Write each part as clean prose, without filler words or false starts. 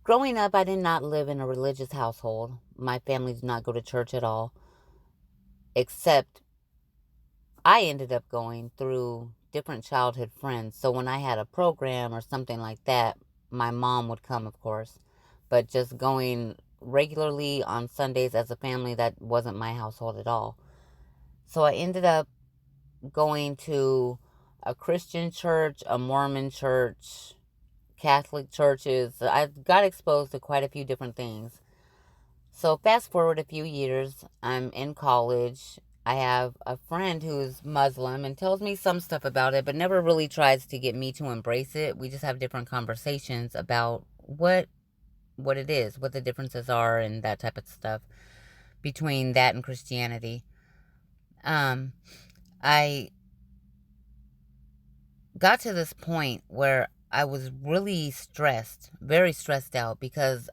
Growing up, I did not live in a religious household. My family did not go to church at all, except I ended up going through different childhood friends. So when I had a program or something like that, my mom would come, of course. But just going regularly on Sundays as a family, that wasn't my household at all. So I ended up going to a Christian church, a Mormon church, Catholic churches. I got exposed to quite a few different things. So fast forward a few years, I'm in college. I have a friend who's Muslim and tells me some stuff about it, but never really tries to get me to embrace it. We just have different conversations about what it is, what the differences are, and that type of stuff between that and Christianity. Um, I got to this point where I was really stressed, very stressed out, because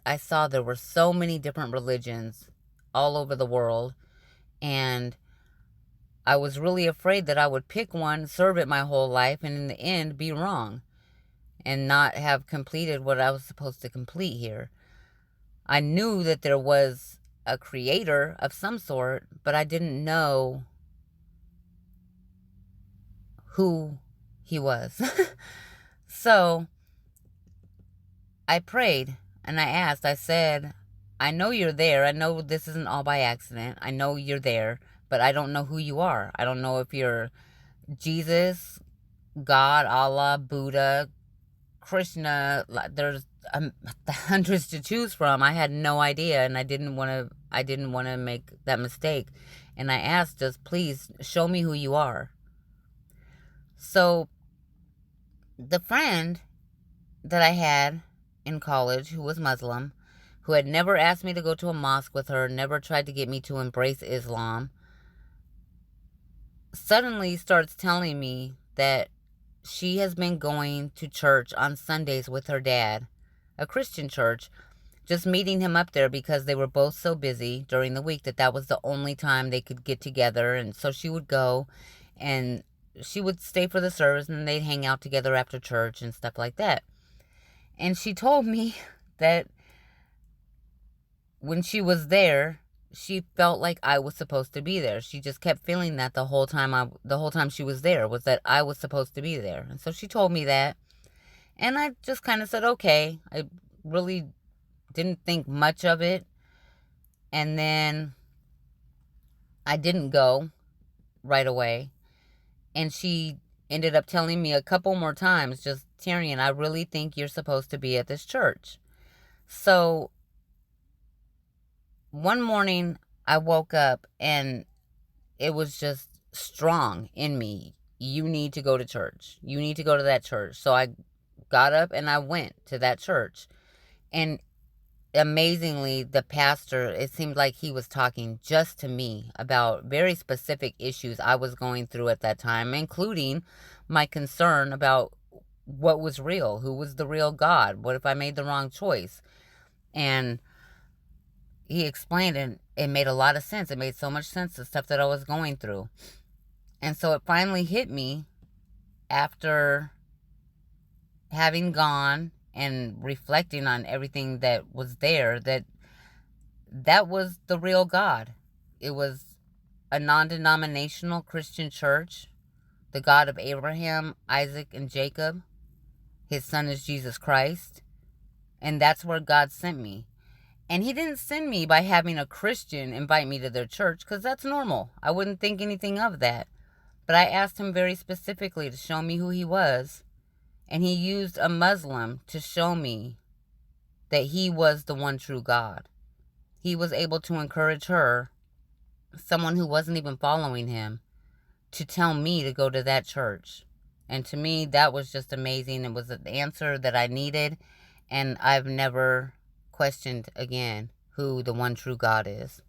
I saw there were so many different religions all over the world, and I was really afraid that I would pick one, serve it my whole life, and in the end be wrong and not have completed what I was supposed to complete here. I knew that there was a creator of some sort, but I didn't know who he was. So I prayed and I said, I know you're there. I know this isn't all by accident. I know you're there, but I don't know who you are. I don't know if you're Jesus, God, Allah, Buddha, Krishna. There's hundreds to choose from. I had no idea, and I didn't want to. I didn't want to make that mistake, and I asked, just please show me who you are. So the friend that I had in college who was Muslim, who had never asked me to go to a mosque with her, never tried to get me to embrace Islam, suddenly starts telling me that she has been going to church on Sundays with her dad, a Christian church, just meeting him up there because they were both so busy during the week that was the only time they could get together. And so she would go and she would stay for the service and they'd hang out together after church and stuff like that. And she told me that when she was there, she felt like I was supposed to be there. She just kept feeling that the whole time she was there, was that I was supposed to be there. And so she told me that. And I just kind of said, okay. I really didn't think much of it. And then I didn't go right away. And she ended up telling me a couple more times, just, Tyrion, I really think you're supposed to be at this church. So one morning I woke up and it was just strong in me. You need to go to church. You need to go to that church. So I got up and I went to that church. And amazingly, the pastor, it seemed like he was talking just to me about very specific issues I was going through at that time, including my concern about what was real, who was the real God, what if I made the wrong choice. And he explained, and it made a lot of sense. It made so much sense, the stuff that I was going through. And so it finally hit me after having gone and reflecting on everything that was there, that was the real God. It was a non-denominational Christian church, the God of Abraham, Isaac, and Jacob. His son is Jesus Christ. And that's where God sent me. And he didn't send me by having a Christian invite me to their church, because that's normal. I wouldn't think anything of that. But I asked him very specifically to show me who he was. And he used a Muslim to show me that he was the one true God. He was able to encourage her, someone who wasn't even following him, to tell me to go to that church. And to me, that was just amazing. It was the answer that I needed. And I've never questioned again who the one true God is.